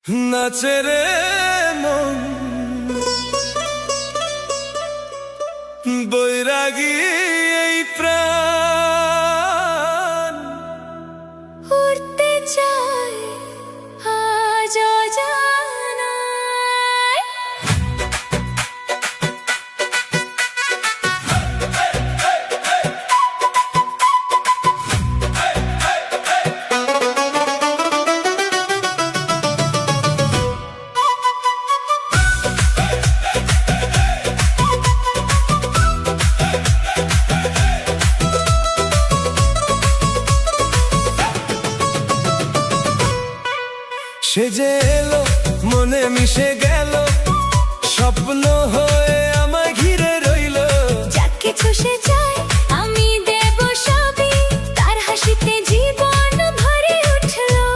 নাচে রে মন বৈরাগী এই প্রাণ উড়তে চায় আজ অজানায়। সে যে এলো মনে মিশে গেল, স্বপ্ন হয়ে আমায় ঘিরে রইল। যা কিছু সে চায় আমি দেব সবই, তার হাসিতে জীবন ভরে উঠলো।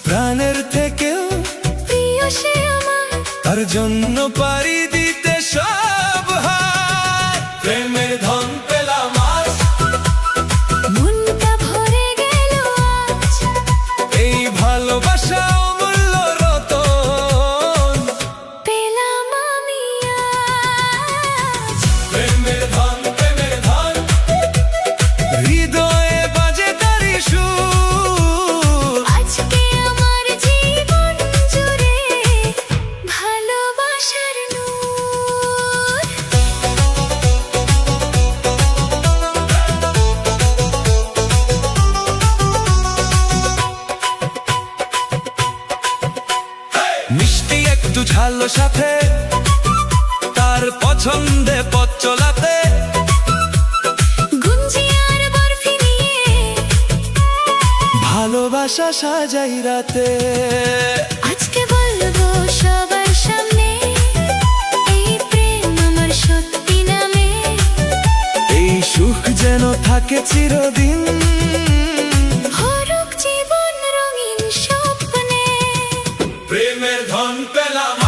প্রাণের থেকেও প্রিয় সে আমার, তার জন্য পারি দিতে সব হার। প্রেমের ধন পেলাম আজ, মনটা ভরে গেল আজ। এই ভালোবাসা অমূল্য রতন পেলাম আমি আজ। প্রেমের ধন, প্রেমের ধন, হৃদয়ে বাজে তারি সুর। আজকে আমার জীবন জুড়ে ভালোবাসার নূর। মিষ্টি একটু ঝালো সাথে, তার পছন্দে পথ চলাতে। গুঞ্জি আর বরফি নিয়ে ভালোবাসা সাজাই রাতে। আজকে বলবো সবার সামনে, এই প্রেম আমার সত্যি নামে। এই সুখ যেন থাকে চিরদিন, হরুক জীবন রঙিন স্বপ্নে। প্রেমের ধন পেলাম